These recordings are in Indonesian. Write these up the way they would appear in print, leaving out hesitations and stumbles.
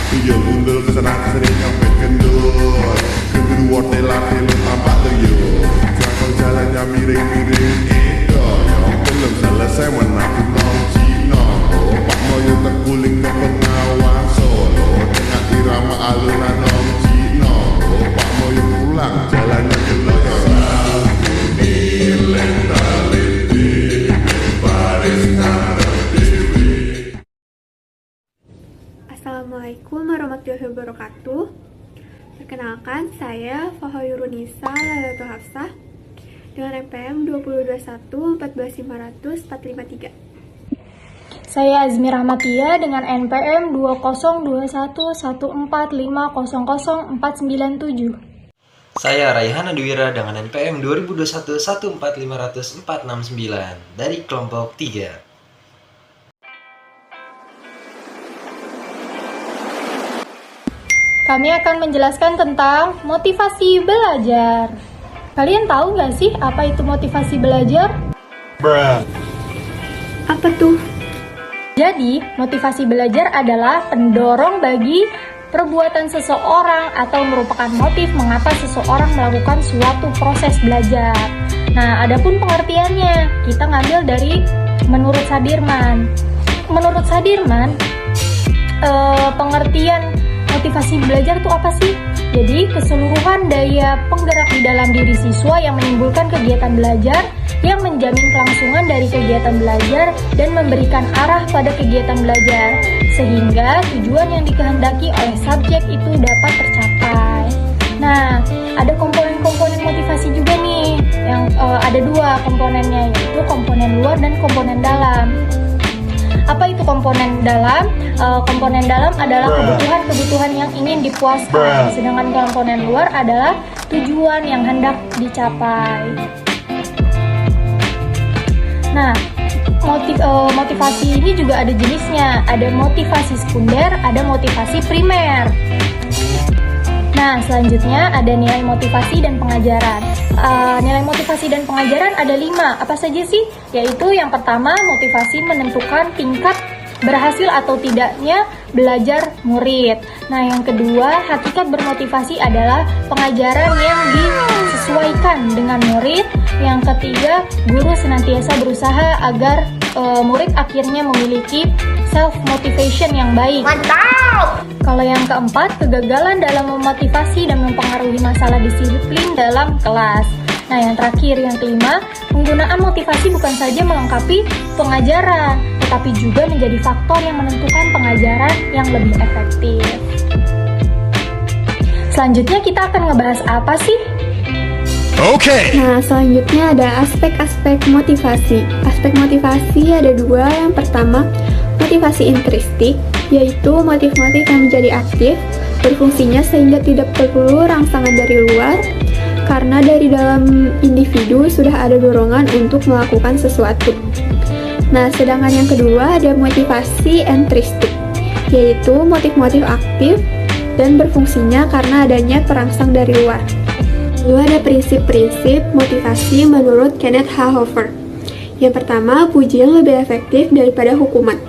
Tuyul undul kesenang kesering sampai kendul. Kedua tela-tela tampak tuyul. Jangan jalannya miring-miring itu. Yang belum selesai menakut nong Cino. Pak Moyo terguling ke Bengawan Solo. Dengan irama alunan nong Cino. Pak Moyo pulang jalannya ke Loyora. Assalamualaikum warahmatullahi wabarakatuh. Perkenalkan, saya Fahoirunisa Lalatu Hafsah dengan NPM 2021 14500 453. Saya Azmi Rahmatia dengan NPM 202114500497. Saya Raihana Dwira dengan NPM 2021 14500 469 dari kelompok 3. Kami akan menjelaskan tentang motivasi belajar. Kalian tahu nggak sih apa itu motivasi belajar? Apa tuh? Jadi, motivasi belajar adalah pendorong bagi perbuatan seseorang atau merupakan motif mengapa seseorang melakukan suatu proses belajar. Nah, adapun pengertiannya, kita ngambil dari menurut Sadirman. Menurut Sadirman, pengertian motivasi belajar itu apa sih? Jadi, keseluruhan daya penggerak di dalam diri siswa yang menimbulkan kegiatan belajar, yang menjamin kelangsungan dari kegiatan belajar dan memberikan arah pada kegiatan belajar, sehingga tujuan yang dikehendaki oleh subjek itu dapat tercapai. Nah, ada komponen-komponen motivasi juga nih, yang ada dua komponennya, yaitu komponen luar dan komponen dalam. Apa itu komponen dalam? Komponen dalam adalah kebutuhan-kebutuhan yang ingin dipuaskan, sedangkan komponen luar adalah tujuan yang hendak dicapai. Nah, motivasi ini juga ada jenisnya. Ada motivasi sekunder, ada motivasi primer. Nah, selanjutnya ada nilai motivasi dan pengajaran. Nilai motivasi dan pengajaran ada 5. Apa saja sih? Yaitu yang pertama, motivasi menentukan tingkat berhasil atau tidaknya belajar murid. Nah, yang kedua, hakikat bermotivasi adalah pengajaran yang disesuaikan dengan murid. Yang ketiga, guru senantiasa berusaha agar murid akhirnya memiliki self-motivation yang baik. Mantap! Kalau yang keempat, kegagalan dalam memotivasi dan mempengaruhi masalah disiplin dalam kelas. Nah, yang terakhir, yang kelima, penggunaan motivasi bukan saja melengkapi pengajaran, tetapi juga menjadi faktor yang menentukan pengajaran yang lebih efektif. Selanjutnya kita akan ngebahas apa sih? Nah, selanjutnya ada aspek-aspek motivasi. Aspek motivasi ada 2. Yang pertama, motivasi intristik, yaitu motif-motif yang menjadi aktif, berfungsinya sehingga tidak perlu rangsangan dari luar, karena dari dalam individu sudah ada dorongan untuk melakukan sesuatu. Nah, sedangkan yang kedua ada motivasi entristik, yaitu motif-motif aktif dan berfungsinya karena adanya perangsang dari luar. Lalu ada prinsip-prinsip motivasi menurut Kenneth H. Hofer. Yang pertama, pujian lebih efektif daripada hukuman.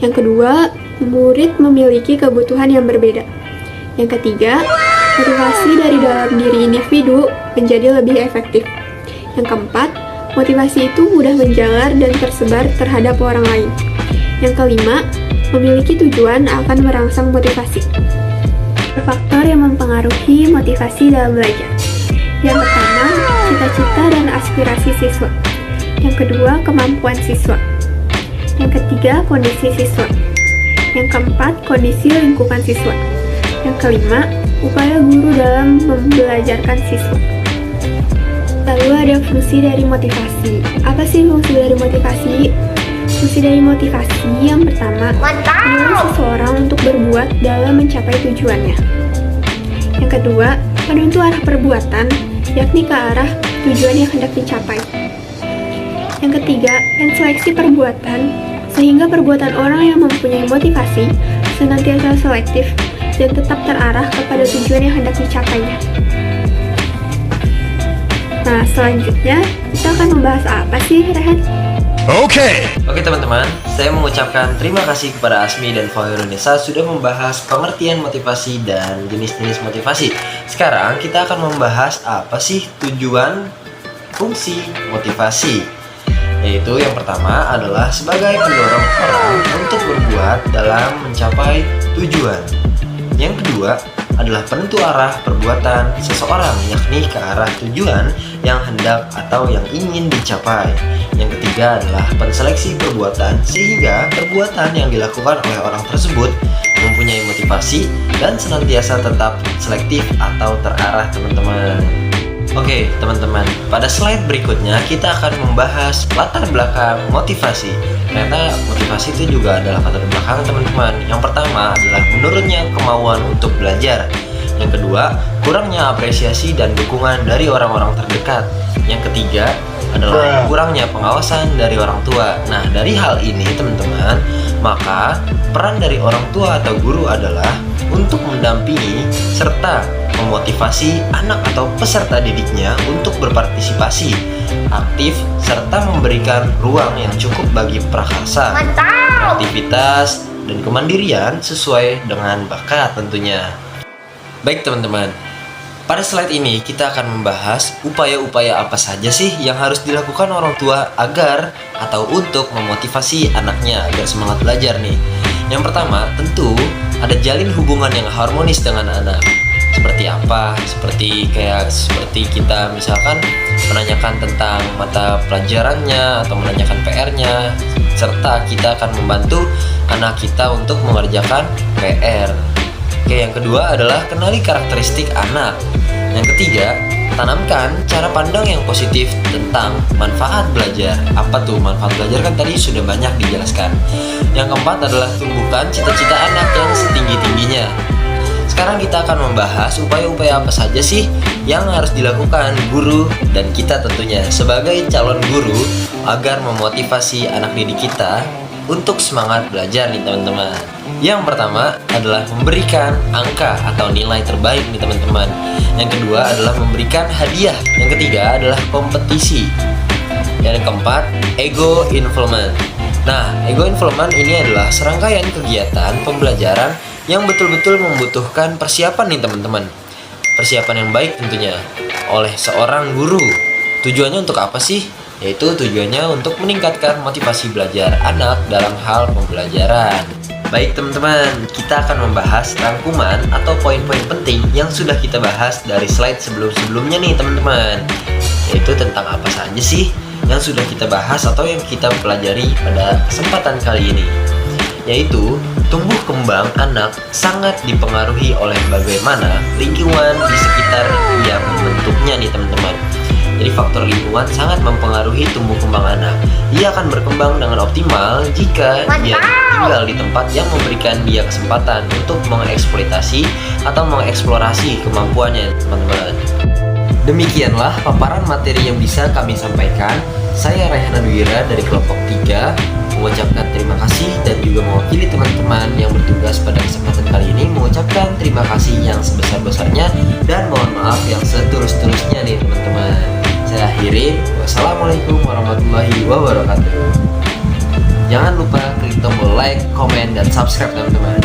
Yang kedua, murid memiliki kebutuhan yang berbeda. Yang ketiga, motivasi dari dalam diri individu menjadi lebih efektif. Yang keempat, motivasi itu mudah menjalar dan tersebar terhadap orang lain. Yang kelima, memiliki tujuan akan merangsang motivasi. Faktor yang mempengaruhi motivasi dalam belajar. Yang pertama, cita-cita dan aspirasi siswa. Yang kedua, kemampuan siswa. Yang ketiga, kondisi siswa. Yang keempat, kondisi lingkungan siswa. Yang kelima, upaya guru dalam membelajarkan siswa. Lalu ada fungsi dari motivasi. Apa sih fungsi dari motivasi? Fungsi dari motivasi yang pertama, mendorong seseorang untuk berbuat dalam mencapai tujuannya. Yang kedua, menuntut arah perbuatan, yakni ke arah tujuan yang hendak dicapai. Yang ketiga, menseleksi perbuatan, sehingga perbuatan orang yang mempunyai motivasi senantiasa selektif dan tetap terarah kepada tujuan yang hendak dicapainya. Nah, selanjutnya kita akan membahas apa sih, Rehan? Okay. Oke teman-teman, saya mengucapkan terima kasih kepada Asmi dan Fairunisa sudah membahas pengertian motivasi dan jenis-jenis motivasi. Sekarang kita akan membahas apa sih tujuan fungsi motivasi. Yaitu yang pertama adalah sebagai pendorong orang untuk berbuat dalam mencapai tujuan. Yang kedua adalah penentu arah perbuatan seseorang, yakni ke arah tujuan yang hendak atau yang ingin dicapai. Yang ketiga adalah penseleksi perbuatan, sehingga perbuatan yang dilakukan oleh orang tersebut mempunyai motivasi dan senantiasa tetap selektif atau terarah teman-teman. Oke teman-teman, pada slide berikutnya kita akan membahas latar belakang motivasi. Ternyata motivasi itu juga adalah latar belakang teman-teman. Yang pertama adalah menurunnya kemauan untuk belajar. Yang kedua, kurangnya apresiasi dan dukungan dari orang-orang terdekat. Yang ketiga adalah kurangnya pengawasan dari orang tua. Nah, dari hal ini teman-teman, maka peran dari orang tua atau guru adalah untuk mendampingi serta memotivasi anak atau peserta didiknya untuk berpartisipasi aktif serta memberikan ruang yang cukup bagi prakarsa, kreativitas, dan kemandirian sesuai dengan bakat tentunya. Baik teman-teman, pada slide ini kita akan membahas upaya-upaya apa saja sih yang harus dilakukan orang tua agar atau untuk memotivasi anaknya agar semangat belajar nih. Yang pertama, tentu ada jalin hubungan yang harmonis dengan anak. Seperti apa? Seperti kita misalkan menanyakan tentang mata pelajarannya atau menanyakan PR-nya, serta kita akan membantu anak kita untuk mengerjakan PR. Oke, yang kedua adalah kenali karakteristik anak. Yang ketiga, tanamkan cara pandang yang positif tentang manfaat belajar. Apa tuh manfaat belajar? Kan tadi sudah banyak dijelaskan. Yang keempat adalah tumbuhkan cita-cita anak yang setinggi-tingginya. Sekarang kita akan membahas upaya-upaya apa saja sih yang harus dilakukan guru dan kita tentunya sebagai calon guru agar memotivasi anak didik kita untuk semangat belajar nih teman-teman. Yang pertama adalah memberikan angka atau nilai terbaik nih teman-teman. Yang kedua adalah memberikan hadiah. Yang ketiga adalah kompetisi. Yang keempat, ego involvement. Nah, ego involvement ini adalah serangkaian kegiatan pembelajaran yang betul-betul membutuhkan persiapan nih teman-teman. Persiapan yang baik tentunya oleh seorang guru. Tujuannya untuk apa sih? Yaitu tujuannya untuk meningkatkan motivasi belajar anak dalam hal pembelajaran. Baik teman-teman, kita akan membahas rangkuman atau poin-poin penting yang sudah kita bahas dari slide sebelum-sebelumnya nih teman-teman. Yaitu tentang apa saja sih yang sudah kita bahas atau yang kita pelajari pada kesempatan kali ini. Yaitu tumbuh kembang anak sangat dipengaruhi oleh bagaimana lingkungan di sekitar yang membentuknya nih teman-teman. Jadi faktor lingkungan sangat mempengaruhi tumbuh kembang anak. Dia akan berkembang dengan optimal jika dia tinggal di tempat yang memberikan dia kesempatan untuk mengeksploitasi atau mengeksplorasi kemampuannya teman-teman. Demikianlah paparan materi yang bisa kami sampaikan. Saya Raihan Adwira dari kelompok 3 mengucapkan terima kasih dan juga mewakili teman-teman yang bertugas pada kesempatan kali ini mengucapkan terima kasih yang sebesar-besarnya dan mohon maaf yang setulus-tulusnya nih teman-teman. Saya akhiri, wassalamualaikum warahmatullahi wabarakatuh. Jangan lupa klik tombol like, komen, dan subscribe teman-teman.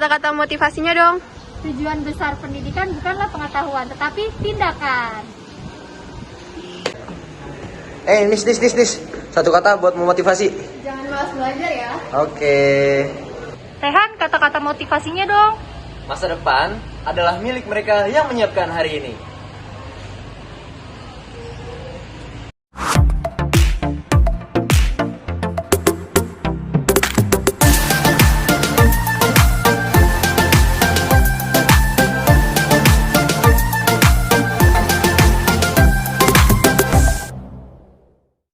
kata-kata motivasinya dong. Tujuan besar pendidikan bukanlah pengetahuan, tetapi tindakan. Nis. Satu kata buat memotivasi. Jangan malas belajar ya. Oke. Rehan, kata-kata motivasinya dong. Masa depan adalah milik mereka yang menyiapkan hari ini.